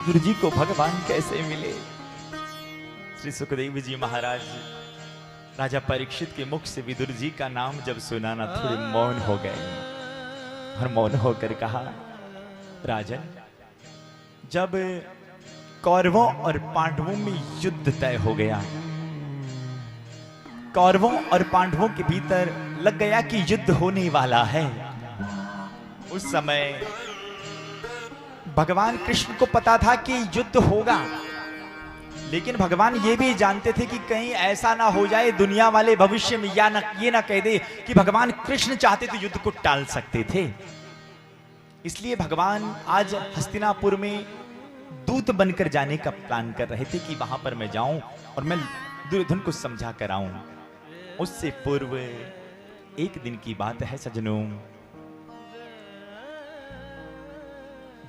विदुर जी को भगवान कैसे मिले। श्री सुखदेव जी महाराज राजा परीक्षित के मुख से विदुर जी का नाम जब सुना ना, थोड़े मौन हो गए और मौन होकर कहा, राजन, जब कौरवों और पांडवों में युद्ध तय हो गया, कौरवों और पांडवों के भीतर लग गया कि युद्ध होने वाला है, उस समय भगवान कृष्ण को पता था कि युद्ध होगा, लेकिन भगवान ये भी जानते थे कि कहीं ऐसा ना हो जाए दुनिया वाले भविष्य में ये ना कह दे कि भगवान कृष्ण चाहते तो युद्ध को टाल सकते थे। इसलिए भगवान आज हस्तिनापुर में दूत बनकर जाने का प्लान कर रहे थे कि वहां पर मैं जाऊं और मैं दुर्योधन को समझा कर आऊं। उससे पूर्व एक दिन की बात है सजनों,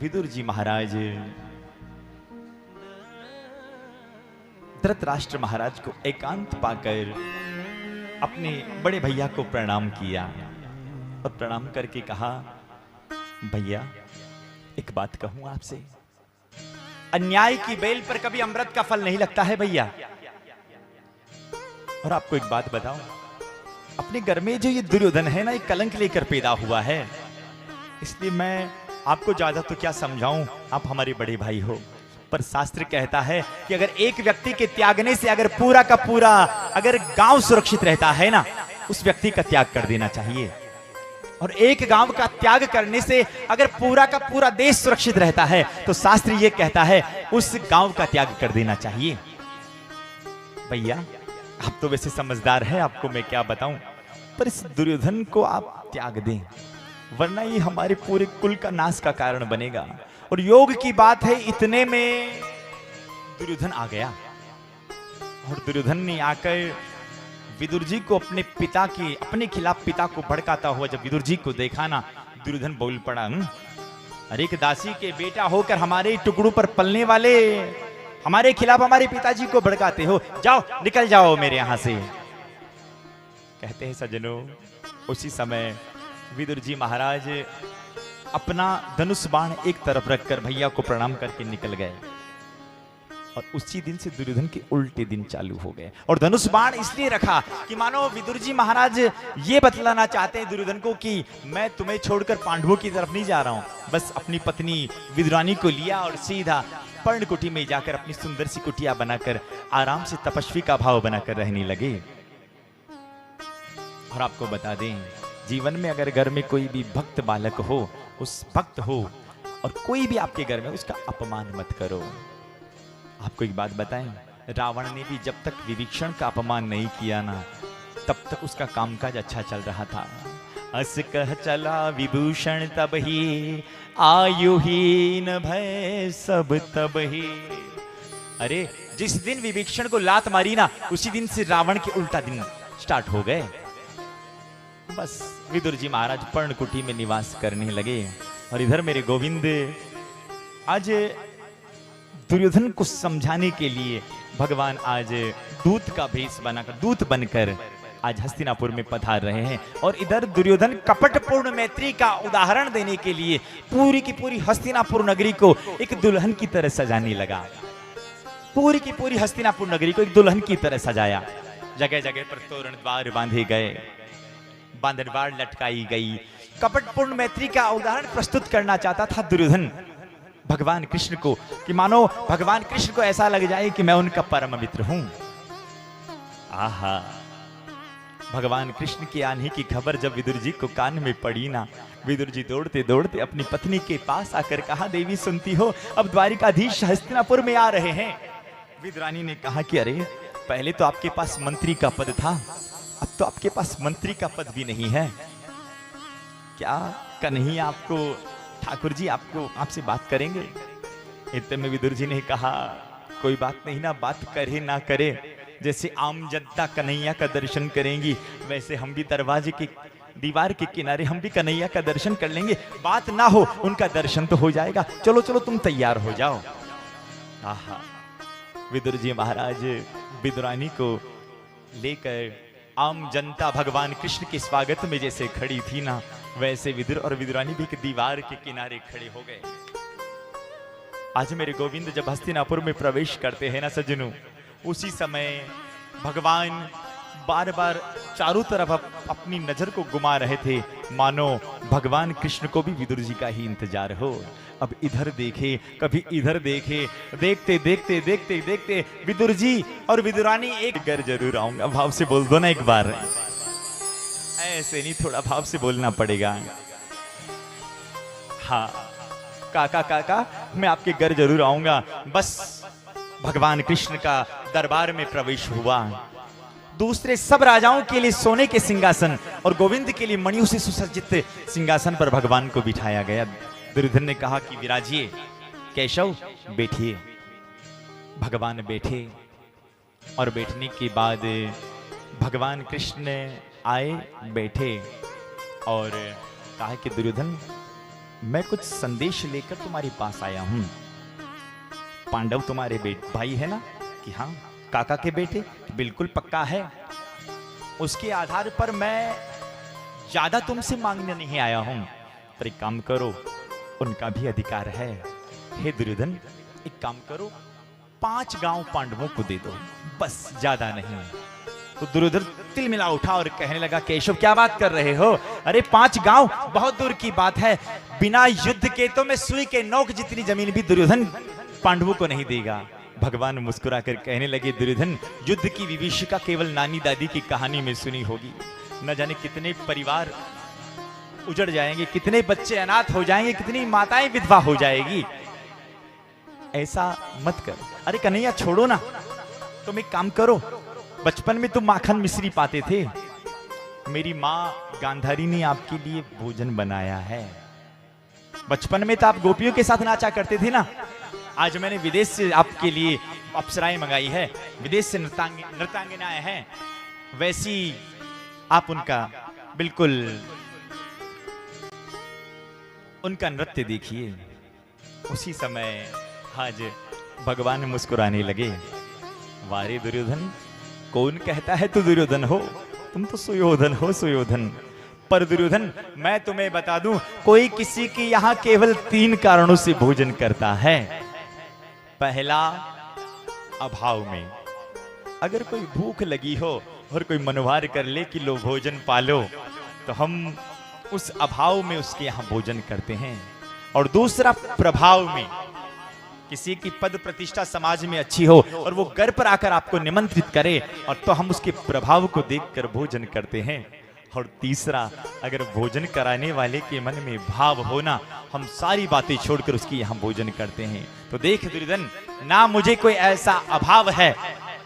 विदुर जी महाराज धृतराष्ट्र महाराज को एकांत पाकर अपने बड़े भैया को प्रणाम किया और प्रणाम करके कहा, भैया एक बात कहूं आपसे, अन्याय की बेल पर कभी अमृत का फल नहीं लगता है भैया। और आपको एक बात बताऊं, अपने घर में जो ये दुर्योधन है ना, ये कलंक लेकर पैदा हुआ है, इसलिए मैं आपको ज्यादा तो क्या समझाऊं, आप हमारे बड़े भाई हो, पर शास्त्र कहता है कि अगर एक व्यक्ति के त्यागने से अगर पूरा का पूरा अगर गांव सुरक्षित रहता है ना, उस व्यक्ति का त्याग कर देना चाहिए। और एक गांव का त्याग करने से अगर पूरा का पूरा देश सुरक्षित रहता है तो शास्त्र ये कहता है उस गांव का त्याग कर देना चाहिए। भैया आप तो वैसे समझदार हैं, आपको मैं क्या बताऊं, पर इस दुर्योधन को आप त्याग दें, वरना ये हमारे पूरे कुल का नाश का कारण बनेगा। और योग की बात है, इतने में दुर्योधन आ गया और दुर्योधन ने आकर विदुर जी को अपने खिलाफ पिता को भड़काता हुआ जब विदुर जी को देखा ना, दुर्योधन बोल पड़ा, अरे एक दासी के बेटा होकर हमारे टुकड़ों पर पलने वाले हमारे खिलाफ हमारे पिताजी को भड़काते हो, जाओ निकल जाओ मेरे यहां से। कहते हैं सज्जनों, उसी समय विदुर जी महाराज अपना धनुष बाण एक तरफ रखकर भैया को प्रणाम करके निकल गए और उसी दिन से दुर्योधन के उल्टे दिन चालू हो गए। और धनुष बाण इसलिए रखा कि मानो विदुर जी महाराज ये बतलाना चाहते हैं दुर्योधन को कि मैं तुम्हें छोड़कर पांडवों की तरफ नहीं जा रहा हूं, बस अपनी पत्नी विदुरानी को लिया और सीधा पर्णकुटी में जाकर अपनी सुंदर सी कुटिया बनाकर आराम से तपस्वी का भाव बनाकर रहने लगे। और आपको बता दें, जीवन में अगर घर में कोई भी भक्त बालक हो, उस भक्त हो और कोई भी आपके घर में, उसका अपमान मत करो। आपको एक बात बताएं, रावण ने भी जब तक विभीषण का अपमान नहीं किया ना, तब तक उसका कामकाज अच्छा चल रहा था। अस कह चला विभूषण तब ही, आयुहीन भय सब तब ही। अरे जिस दिन विभीषण को लात मारी ना, उसी दिन से रावण के उल्टा दिन स्टार्ट हो गए। बस विदुर जी महाराज पर्णकुटी में निवास करने लगे और इधर मेरे गोविंद आज दुर्योधन को समझाने के लिए भगवान आज दूत का भेष बनाकर, दूत बनकर आज हस्तिनापुर में पधार रहे हैं। और इधर दुर्योधन कपटपूर्ण मैत्री का उदाहरण देने के लिए पूरी की पूरी हस्तिनापुर नगरी को एक दुल्हन की तरह सजाने लगा। पूरी की पूरी हस्तिनापुर नगरी को एक दुल्हन की तरह सजाया। जगह जगह पर तोरण द्वार बांधे गए, बांधनवाड़ लटकाई गई। कपटपूर्ण मैत्री का उदाहरण प्रस्तुत करना चाहता था दुर्योधन भगवान कृष्ण को, कि मानो भगवान कृष्ण को ऐसा लग जाए कि मैं उनका परम मित्र हूं। आहा, भगवान कृष्ण के आने की खबर जब विदुर जी को कान में पड़ी ना, विदुर जी दौड़ते दौड़ते अपनी पत्नी के पास आकर कहा, देवी सुनती हो, अब द्वारिकाधीश हस्तिनापुर में आ रहे हैं। विदुरानी ने कहा कि अरे पहले तो आपके पास मंत्री का पद था, अब तो आपके पास मंत्री का पद भी नहीं है। क्या कन्हैया आपको, ठाकुर जी आपको आपसे बात करेंगे? इतने में विदुर जी ने कहा, कोई बात नहीं ना, बात करे ना करे, जैसे आम जनता कन्हैया का दर्शन करेंगी, वैसे हम भी दरवाजे की दीवार के किनारे हम भी कन्हैया का दर्शन कर लेंगे। बात ना हो, उनका दर्शन तो हो जाएगा। चलो चलो तुम तैयार हो जाओ। आहा, विदुर जी महाराज विदुरानी को लेकर आम जनता भगवान कृष्ण के स्वागत में जैसे खड़ी थी ना, वैसे विदुर और विदुरानी भी एक दीवार के किनारे खड़े हो गए। आज मेरे गोविंद जब हस्तिनापुर में प्रवेश करते हैं ना सज्जनों, उसी समय भगवान बार बार चारों तरफ अपनी नजर को घुमा रहे थे, मानो भगवान कृष्ण को भी विदुर जी का ही इंतजार हो। अब इधर देखे कभी इधर देखे, देखते देखते देखते देखते विदुर जी और विदुरानी एक घर जरूर आऊंगा। भाव से बोल दो ना एक बार, ऐसे नहीं, थोड़ा भाव से बोलना पड़ेगा। हाँ काका काका मैं आपके घर जरूर आऊंगा। बस भगवान कृष्ण का दरबार में प्रवेश हुआ। दूसरे सब राजाओं के लिए सोने के सिंहासन और गोविंद के लिए मणियों से सुसज्जित सिंहासन पर भगवान को बिठाया गया। दुर्योधन ने कहा कि विराजिए, केशव बैठिए। भगवान बैठे और बैठने के बाद भगवान कृष्ण आए, बैठे और कहा कि दुर्योधन मैं कुछ संदेश लेकर तुम्हारे पास आया हूं। पांडव तुम्हारे भाई है ना? कि हाँ। काका के बेटे? बिल्कुल पक्का है। उसके आधार पर मैं ज्यादा तुमसे मांगने नहीं आया हूं, पर एक काम करो, उनका भी अधिकार है। हे दुर्योधन एक काम करो, 5 गांव पांडवों को दे दो, बस ज्यादा नहीं। तो दुर्योधन तिल मिला उठा और कहने लगा, केशव क्या बात कर रहे हो? अरे 5 गांव बहुत दूर की बात है। बिना युद्ध के तो मैं सुई के नोक जितनी जमीन भी दुर्योधन पांडवों को नहीं देगा। भगवान मुस्कुराकर कहने लगे, दुर्योधन युद्ध की विभीषिका केवल नानी दादी की कहानी में सुनी होगी, न जाने कितने परिवार उजड़ जाएंगे, कितने बच्चे अनाथ हो जाएंगे, कितनी माताएं विधवा हो जाएगी। ऐसा मत कर। अरे कन्हैया छोड़ो ना, तुम एक काम करो, बचपन में तुम माखन मिश्री पाते थे, मेरी माँ गांधारी ने आपके लिए भोजन बनाया है। बचपन में तो आप गोपियों के साथ नाचा करते थे ना, आज मैंने विदेश से आपके लिए अप्सराएं मंगाई है, विदेश से नृत्यांगनाएं हैं, वैसी आप उनका बिल्कुल उनका नृत्य देखिए। उसी समय आज भगवान मुस्कुराने लगे। वारे दुर्योधन, कौन कहता है तू दुर्योधन हो? तुम तो सुयोधन हो, सुयोधन। पर दुर्योधन मैं तुम्हें बता दूं, कोई किसी की यहां केवल 3 कारणों से भोजन करता है। पहला, अभाव में। अगर कोई भूख लगी हो और कोई मनोभार कर ले कि लो भोजन पालो, तो हम उस अभाव में उसके यहां भोजन करते हैं। और दूसरा, प्रभाव में। किसी की पद प्रतिष्ठा समाज में अच्छी हो और वो घर पर आकर आपको निमंत्रित करे, और तो हम उसके प्रभाव को देखकर भोजन करते हैं। और तीसरा, अगर भोजन कराने वाले के मन में भाव होना, हम सारी बातें छोड़कर उसकी यहाँ भोजन करते हैं। तो देख दुर्योधन, ना मुझे कोई ऐसा अभाव है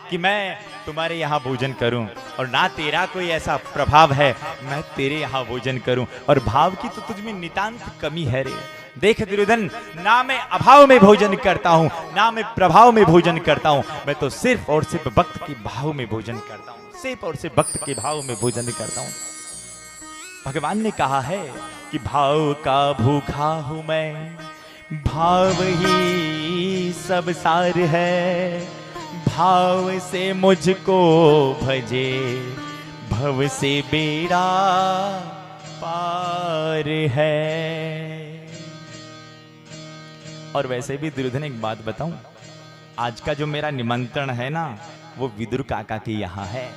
कि मैं तुम्हारे यहाँ भोजन करूं, और ना तेरा कोई ऐसा प्रभाव है मैं तेरे यहाँ भोजन करूं, और भाव की तो तुझमें नितांत कमी है रे। देख दुर्योधन, ना मैं अभाव में भोजन करता हूं, ना मैं प्रभाव में भोजन करता हूं, मैं तो सिर्फ और सिर्फ भक्त के भाव में भोजन करता हूं, सिर्फ और सिर्फ भक्त के भाव में भोजन करता हूं। भगवान ने कहा है कि भाव का भूखा हूं मैं, भाव ही सब सार है, भाव से मुझको भजे, भव से बेड़ा पार है। और वैसे भी दुर्योधन एक बात बताऊं, आज का जो मेरा निमंत्रण है ना, वो विदुर काका के यहाँ है।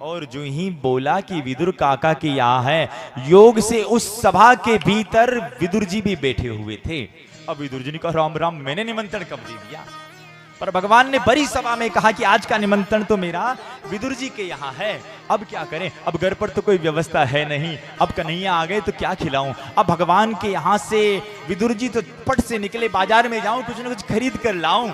और जो ही बोला कि विदुर काका के यहाँ है, योग से उस सभा के भीतर विदुर जी भी बैठे हुए थे। अब विदुर जी ने कहा, राम राम, मैंने निमंत्रण कब दे दिया? पर भगवान ने बड़ी सभा में कहा कि आज का निमंत्रण तो मेरा विदुर जी के यहाँ है। अब क्या करें? अब घर पर तो कोई व्यवस्था है नहीं, अब कन्हैया आ गए तो क्या खिलाऊं? अब भगवान के यहाँ से विदुर जी तो पट से निकले, बाजार में जाऊं, कुछ ना कुछ खरीद कर लाऊं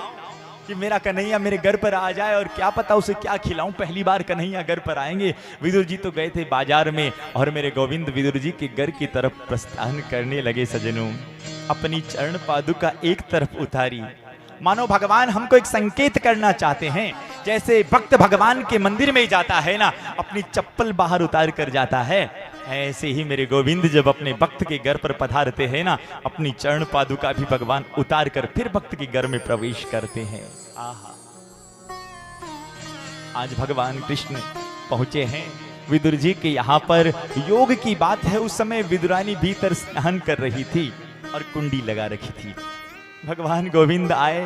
कि मेरा कन्हैया मेरे घर पर आ जाए, और क्या पता उसे क्या खिलाऊं। पहली बार कन्हैया घर पर आएंगे। विदुर जी तो गए थे बाजार में, और मेरे गोविंद विदुर जी के घर की तरफ प्रस्थान करने लगे। सजनों, अपनी चरण पादुका एक तरफ उतारी, मानो भगवान हमको एक संकेत करना चाहते हैं। जैसे भक्त भगवान के मंदिर में जाता है ना, अपनी चप्पल बाहर उतार कर जाता है, ऐसे ही मेरे गोविंद जब अपने भक्त के घर पर पधारते हैं ना, अपनी चरण पादुका भी भगवान उतार कर फिर भक्त के घर में प्रवेश करते हैं। आहा, आज भगवान कृष्ण पहुंचे हैं विदुर जी के यहाँ पर। योग की बात है, उस समय विदुरानी भीतर स्नान कर रही थी और कुंडी लगा रखी थी। भगवान गोविंद आए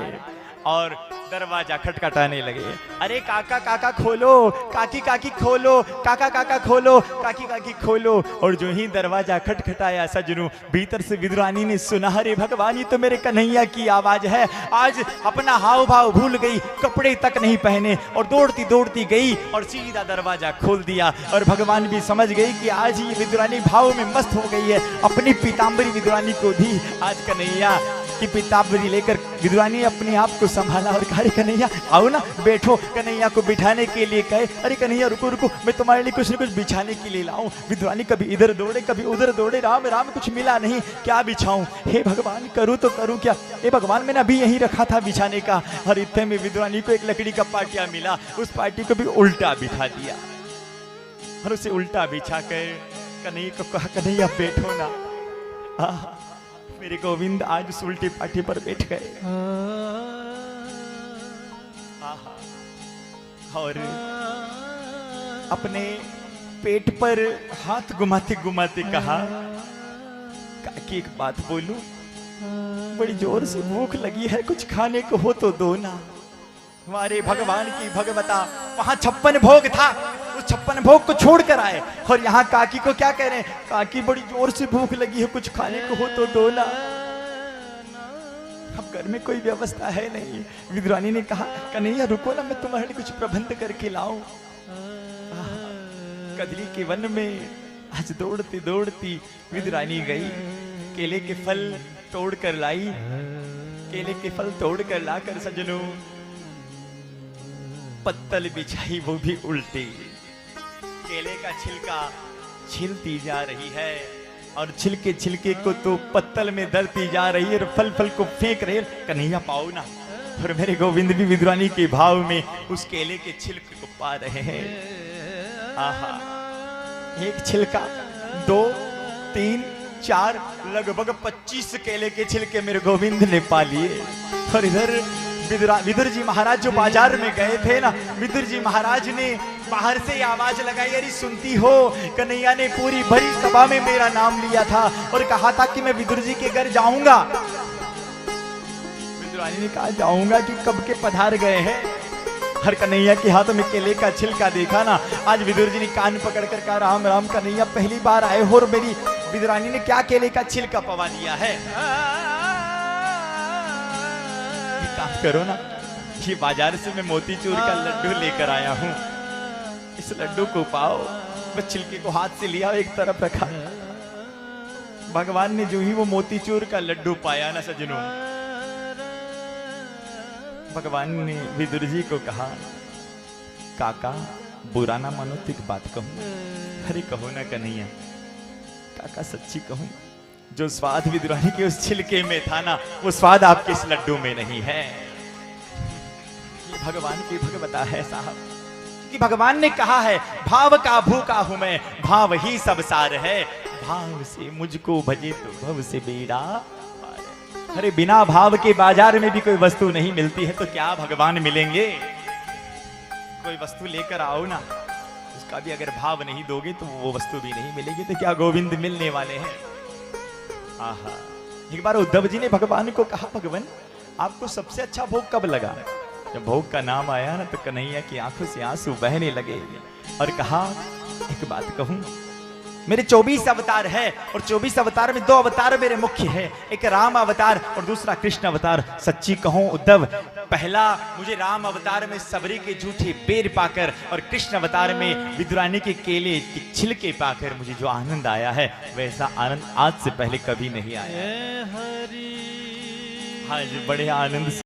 और दरवाजा खटखटाने लगे। अरे काका काका खोलो, काकी काकी खोलो, काका काका खोलो, काकी काकी खोलो। और जो ही दरवाजा खटखटाया सजनों, भीतर से विद्रानी ने सुना, अरे भगवान ये तो मेरे कन्हैया की आवाज है। आज अपना हाव भाव भूल गई, कपड़े तक नहीं पहने और दौड़ती दौड़ती गई और सीधा दरवाजा खोल दिया। और भगवान भी समझ गई कि आज ये विद्रानी भाव में मस्त हो गई है। अपनी पीताम्बरी विद्रानी को दी। आज कन्हैया की पीताम्बरी लेकर विद्रानी अपने आप को संभाला और कहा, अरे कन्हैया आओ ना बैठो। कन्हैया को बिठाने के लिए कहे, अरे कन्हैया रुको रुको, मैं तुम्हारे लिए कुछ न कुछ बिछाने के लिए लाऊं। विद्रानी कभी इधर दौड़े कभी उधर दौड़े, राम राम कुछ मिला नहीं, क्या बिछाऊं। हे भगवान करूं तो करूं क्या। हे भगवान मैंने अभी यही रखा था बिछाने का। और इतने में विद्रानी को एक लकड़ी का पाटिया मिला, उस पार्टी को भी उल्टा बिठा दिया और उसे उल्टा बिछा कर कन्हैया को कहा, कन्हैया बैठो ना। मेरे गोविंद आज उस उल्टी पार्टी पर बैठ गए। और अपने पेट पर हाथ घुमाते घुमाते कहा, काकी एक बात बोलूं, बड़ी जोर से भूख लगी है, कुछ खाने को हो तो दो ना। हमारे भगवान की भगवता, वहां 56 भोग था, उस 56 भोग को छोड़ कर आए और यहाँ काकी को क्या कह रहे हैं, काकी बड़ी जोर से भूख लगी है, कुछ खाने को हो तो दो ना। अब घर में कोई व्यवस्था है नहीं। विद्रानी ने कहा, कन्हैया रुको ना, मैं तुम्हारे लिए कुछ प्रबंध करके लाऊं। कदली के वन में आज दौड़ती दौड़ती विद्रानी गई, केले के फल तोड़ कर लाई। केले के फल तोड़ कर लाकर सजनों पत्तल बिछाई, वो भी उल्टी। केले का छिलका छिलती जा रही है और छिलके छिलके को तो पत्तल में धरती जा रही है और फल फल को फेंक रहे। कन्हैया पाओ ना। और मेरे गोविंद भी विद्रानी के भाव में उस केले के छिलके को पा रहे हैं। आहा, एक छिलका, 2, 3, 4, लगभग 25 केले के छिलके मेरे गोविंद ने पा लिए। और इधर विदुर जी महाराज जो बाजार में गए थे ना, विदुर जी महाराज ने बाहर से आवाज लगाई, अरे सुनती हो, कन्हैया ने पूरी भरी सभा में मेरा नाम लिया था और कहा था कि मैं विदुर जी के घर जाऊंगा। विदुरानी ने कहा जाऊंगा कि कब के पधार गए हैं। हर कन्हैया के हाथ में केले का छिलका देखा ना, आज विदुर जी ने कान पकड़ कर कहा, राम राम कन्हैया पहली बार आए हो और मेरी विदुरानी ने क्या केले का छिलका पवा दिया है। काम करो ना, ये बाजार से मैं मोतीचूर का लड्डू लेकर आया हूं, इस लड्डू को पाओ। बस छिलके को हाथ से लिया, एक तरफ रखा। भगवान ने जो ही वो मोतीचूर का लड्डू पाया ना सजनों, भगवान ने विदुर जी को कहा, काका बुरा ना मानो तो एक बात कहूं। अरे कहो ना कन्हैया। काका सच्ची कहूं, जो स्वाद विद्रानी के उस छिलके में था ना, वो स्वाद आपके इस लड्डू में नहीं है। ये भगवान की भगवता है साहब, कि भगवान ने कहा है, भाव का भूखा हूं मैं, भाव ही सब सार है। भाव से मुझको भजे तो भव से बेड़ा। अरे बिना भाव के बाजार में भी कोई वस्तु नहीं मिलती है, तो क्या भगवान मिलेंगे। कोई वस्तु लेकर आओ ना, उसका भी अगर भाव नहीं दोगे तो वो वस्तु भी नहीं मिलेगी, तो क्या गोविंद मिलने वाले हैं। आहा, एक बार उद्धव जी ने भगवान को कहा, भगवान आपको सबसे अच्छा भोग कब लगा। जब भोग का नाम आया ना, तो कन्हैया की आंखों से आंसू बहने लगे और कहा, एक बात कहूं, मेरे 24 अवतार है और 24 अवतार में 2 अवतार मेरे मुख्य है, एक राम अवतार और दूसरा कृष्ण अवतार। सच्ची कहूं उद्धव, पहला मुझे राम अवतार में सबरी के जूठे बेर पाकर और कृष्ण अवतार में विद्रानी के केले के छिलके पाकर मुझे जो आनंद आया है, वैसा आनंद आज से पहले कभी नहीं आया। आज बड़े आनंद